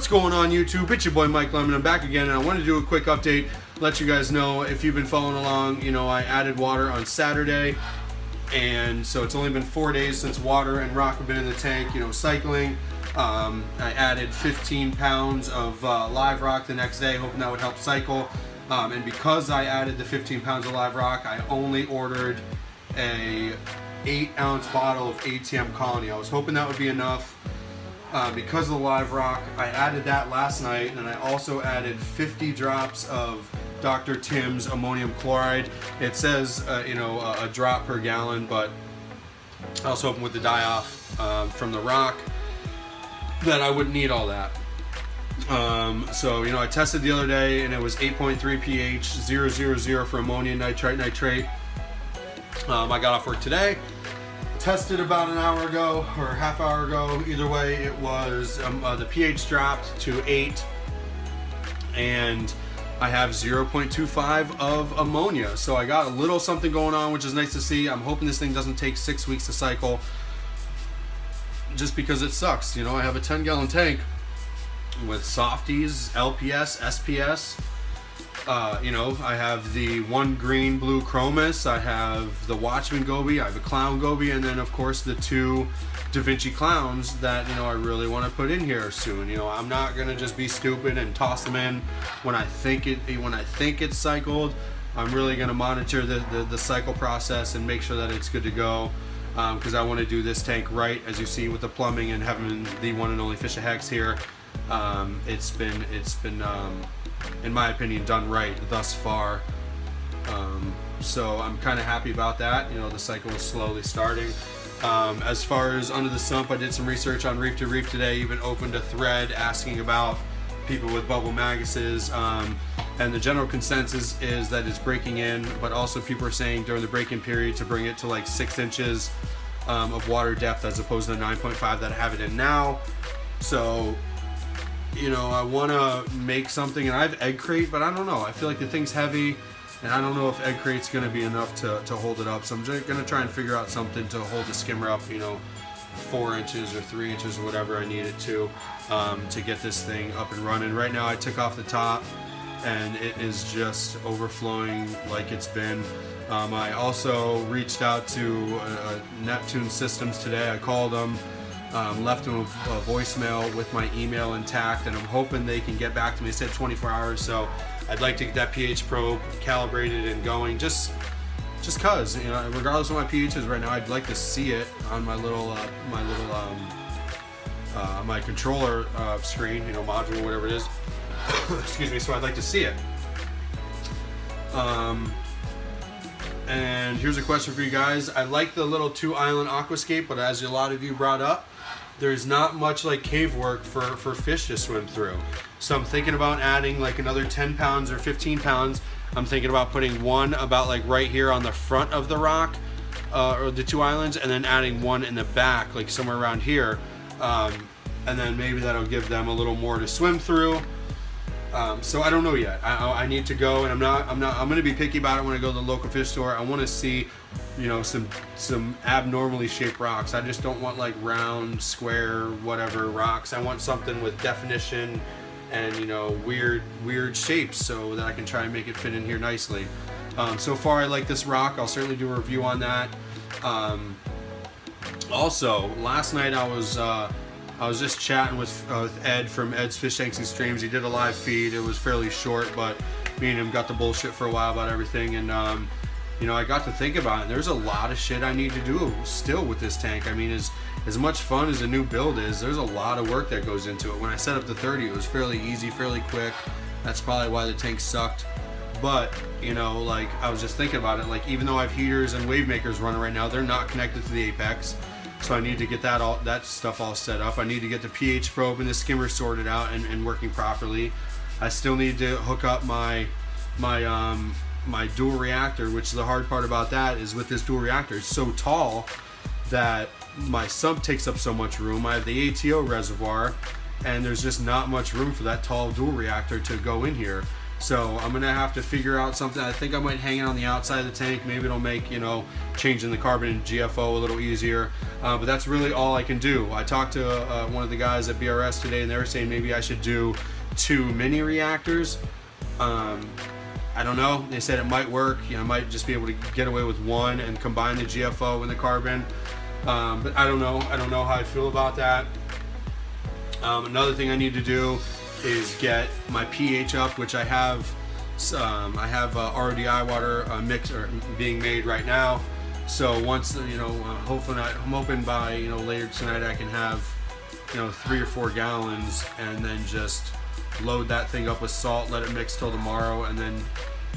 What's going on YouTube? It's your boy Mike Lemon. I'm back again and I want to do a quick update, let you guys know if you've been following along. You know, I added water on Saturday, and so it's only been 4 days since water and rock have been in the tank, you know, cycling. I added 15 pounds of live rock the next day, hoping that would help cycle. And because I added the 15 pounds of live rock, I only ordered a 8-ounce bottle of ATM Colony. I was hoping that would be enough. Because of the live rock, I added that last night, and I also added 50 drops of Dr. Tim's ammonium chloride. It says, you know, a drop per gallon, but I was hoping with the die-off from the rock that I wouldn't need all that. So, you know, I tested the other day, and it was 8.3 pH, 000 for ammonia nitrate. I got off work today. Tested about an hour ago or half hour ago. Either way, it was the pH dropped to 8, and I have 0.25 of ammonia. So I got a little something going on, which is nice to see. I'm hoping this thing doesn't take 6 weeks to cycle, just because it sucks. You know, I have a 10-gallon tank with softies, LPS, SPS. You know, I have the one green blue chromis, I have the Watchman goby, I have a clown goby, and then of course the two Da Vinci clowns that, you know, I really want to put in here soon. You know, I'm not gonna just be stupid and toss them in when I think it's cycled. I'm really gonna monitor the cycle process and make sure that it's good to go, because I want to do this tank right, as you see with the plumbing and having the one and only Fish of Hex here. It's been in my opinion done right thus far, so I'm kind of happy about that. You know, the cycle is slowly starting. As far as under the sump, I did some research on Reef to Reef today, even opened a thread asking about people with bubble maguses, and the general consensus is that it's breaking in, but also people are saying during the break-in period to bring it to like 6 inches of water depth as opposed to the 9.5 that I have it in now. So, you know, I want to make something, and I have egg crate, but I don't know. I feel like the thing's heavy, and I don't know if egg crate's going to be enough to hold it up. So I'm just going to try and figure out something to hold the skimmer up, you know, 4 inches or 3 inches or whatever I need it to get this thing up and running. Right now I took off the top, and it is just overflowing like it's been. I also reached out to Neptune Systems today. I called them. Left them a voicemail with my email intact, and I'm hoping they can get back to me. They said 24 hours, so I'd like to get that pH probe calibrated and going, just cause, you know, regardless of what my pH is right now, I'd like to see it on my little my controller screen, you know, module, whatever it is. Excuse me. So I'd like to see it. And here's a question for you guys. I like the little 2-island aquascape, but as a lot of you brought up, there's not much like cave work for fish to swim through. So I'm thinking about adding like another 10 pounds or 15 pounds. I'm thinking about putting one about like right here on the front of the rock, or the 2 islands, and then adding one in the back, like somewhere around here. And then maybe that'll give them a little more to swim through. So I don't know yet. I need to go, and I'm going to be picky about it when I go to the local fish store. I want to see, you know, some abnormally shaped rocks. I just don't want like round, square, whatever rocks. I want something with definition and, you know, weird shapes, so that I can try and make it fit in here nicely. So far I like this rock. I'll certainly do a review on that. Also, last night I was just chatting with Ed from Ed's Fish Tanks and Streams. He did a live feed. It was fairly short, but me and him got the bullshit for a while about everything. And you know, I got to think about it. And there's a lot of shit I need to do still with this tank. I mean, as much fun as a new build is, there's a lot of work that goes into it. When I set up the 30, it was fairly easy, fairly quick. That's probably why the tank sucked. But, you know, like, I was just thinking about it. Like, even though I have heaters and wave makers running right now, they're not connected to the Apex. So I need to get that stuff all set up. I need to get the pH probe and the skimmer sorted out and working properly. I still need to hook up my dual reactor, which the hard part about that is with this dual reactor, it's so tall that my sump takes up so much room. I have the ATO reservoir, and there's just not much room for that tall dual reactor to go in here. So I'm gonna have to figure out something. I think I might hang it on the outside of the tank. Maybe it'll make, you know, changing the carbon in GFO a little easier. But that's really all I can do. I talked to one of the guys at BRS today, and they were saying maybe I should do 2 mini reactors. I don't know. They said it might work. You know, I might just be able to get away with 1 and combine the GFO and the carbon. But I don't know. I don't know how I feel about that. Another thing I need to do is get my pH up, which I have. RODI water mixer being made right now. So once, you know, hopefully I'm hoping by, you know, later tonight I can have, you know, 3 or 4 gallons, and then just load that thing up with salt, let it mix till tomorrow, and then,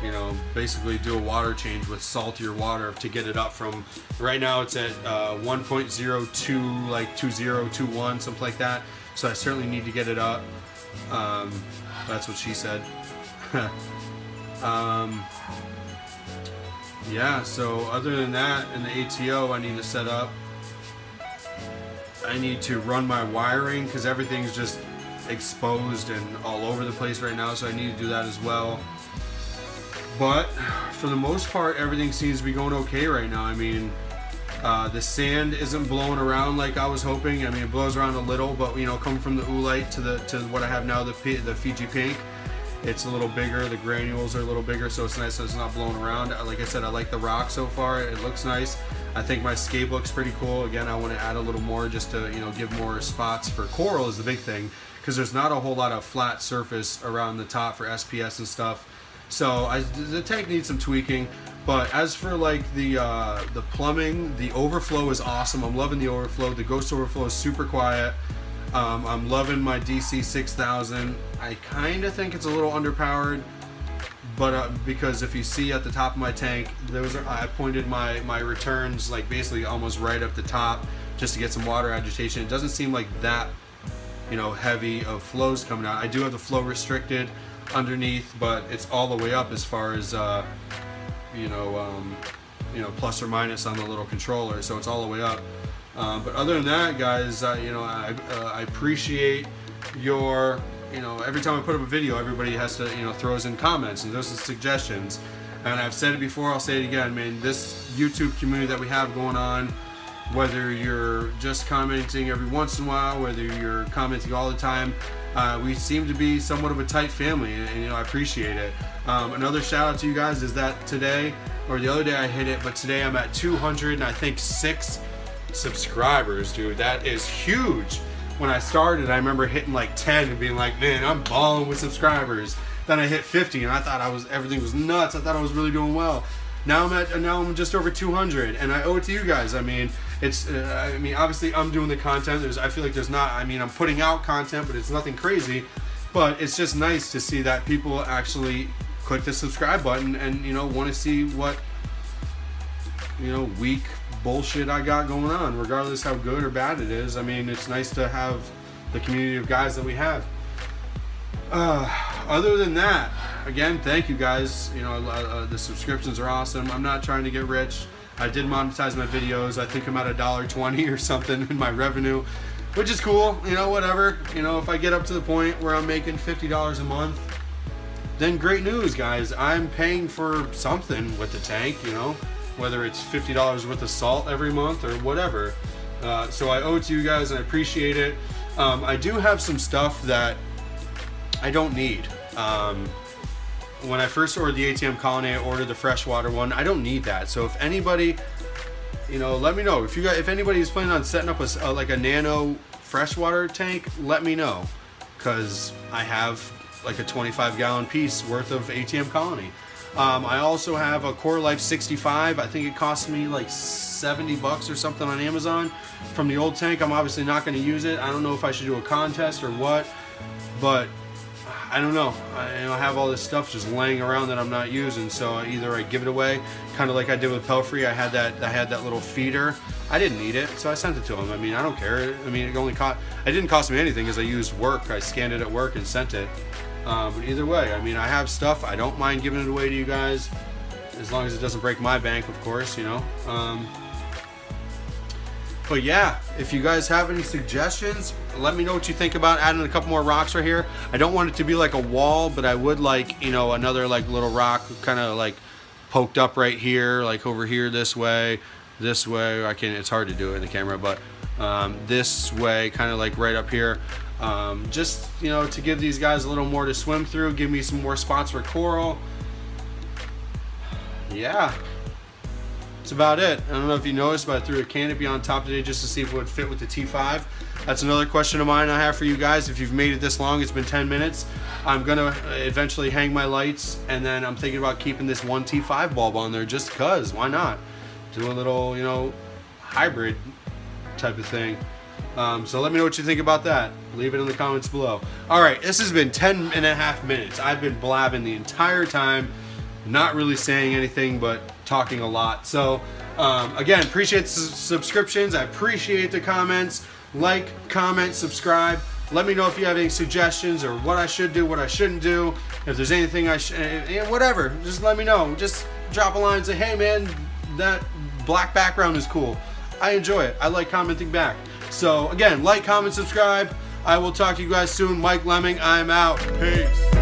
you know, basically do a water change with saltier water to get it up from, right now it's at 1.02, like 2021, something like that. So I certainly need to get it up. That's what she said. Yeah, so other than that, in the ATO I need to set up. I need to run my wiring because everything's just exposed and all over the place right now, so I need to do that as well. But for the most part, everything seems to be going okay right now. I mean, the sand isn't blowing around like I was hoping. I mean, it blows around a little, but, you know, coming from the oolite to what I have now, the Fiji pink, it's a little bigger. The granules are a little bigger, so it's nice that it's not blowing around. Like I said, I like the rock so far. It looks nice. I think my scape looks pretty cool. Again, I want to add a little more just to, you know, give more spots for coral is the big thing, because there's not a whole lot of flat surface around the top for SPS and stuff. So the tank needs some tweaking. But as for like the plumbing, the overflow is awesome. I'm loving the overflow. The ghost overflow is super quiet. I'm loving my DC 6000. I kind of think it's a little underpowered, but because if you see at the top of my tank, I pointed my returns like basically almost right up the top just to get some water agitation. It doesn't seem like that, you know, heavy of flows coming out. I do have the flow restricted underneath, but it's all the way up as far as you know, plus or minus on the little controller, so it's all the way up. But other than that, guys, you know, I appreciate your, you know, every time I put up a video, everybody has to, you know, throws in comments and those are suggestions. And I've said it before, I'll say it again, man, this YouTube community that we have going on, whether you're just commenting every once in a while, whether you're commenting all the time, we seem to be somewhat of a tight family, and you know, I appreciate it. Another shout out to you guys is that today, or the other day I hit it, but today I'm at 200 and I think 6 subscribers, dude. That is huge. When I started, I remember hitting like 10 and being like, man, I'm balling with subscribers. Then I hit 50 and I thought everything was nuts. I thought I was really doing well. Now I'm just over 200, and I owe it to you guys. I mean, it's I mean, obviously I'm doing the content. I feel like there's not, I mean, I'm putting out content, but it's nothing crazy. But it's just nice to see that people actually click the subscribe button and, you know, want to see what, you know, weak bullshit I got going on, regardless how good or bad it is. I mean, it's nice to have the community of guys that we have. Other than that, again, thank you guys. You know, the subscriptions are awesome. I'm not trying to get rich. I did monetize my videos. I think I'm at $1.20 or something in my revenue, which is cool. You know, whatever. You know, if I get up to the point where I'm making $50 a month, then great news, guys. I'm paying for something with the tank, you know, whether it's $50 worth of salt every month or whatever. So I owe it to you guys, and I appreciate it. I do have some stuff that I don't need. When I first ordered the ATM Colony, I ordered the freshwater one. I don't need that. So if anybody, you know, let me know. If anybody is planning on setting up like a nano freshwater tank, let me know, because I have like a 25-gallon piece worth of ATM Colony. I also have a Core Life 65. I think it cost me like 70 bucks or something on Amazon from the old tank. I'm obviously not going to use it. I don't know if I should do a contest or what, but I don't know. I have all this stuff just laying around that I'm not using, so either I give it away, kind of like I did with Pelfrey. I had that little feeder. I didn't need it, so I sent it to him. I mean, I don't care. I mean, it didn't cost me anything because I used work. I scanned it at work and sent it. But either way, I mean, I have stuff. I don't mind giving it away to you guys, as long as it doesn't break my bank, of course, you know. But yeah, if you guys have any suggestions, let me know what you think about adding a couple more rocks right here. I don't want it to be like a wall, but I would like, you know, another like little rock kind of like poked up right here, like over here this way. It's hard to do it in the camera, but this way, kind of like right up here. Just, you know, to give these guys a little more to swim through, give me some more spots for coral. Yeah, that's about it. I don't know if you noticed, but I threw a canopy on top today just to see if it would fit with the T5. That's another question of mine I have for you guys. If you've made it this long, it's been 10 minutes. I'm gonna eventually hang my lights, and then I'm thinking about keeping this one T5 bulb on there just cause, why not? Do a little, you know, hybrid type of thing. So let me know what you think about that. Leave it in the comments below. All right, this has been 10.5 minutes. I've been blabbing the entire time, not really saying anything, but talking a lot. So again, appreciate the subscriptions. I appreciate the comments. Like, comment, subscribe. Let me know if you have any suggestions or what I should do, what I shouldn't do. If there's anything whatever, just let me know. Just drop a line and say, hey man, that black background is cool. I enjoy it. I like commenting back. So again, like, comment, subscribe. I will talk to you guys soon. Mike Lemming, I'm out. Peace.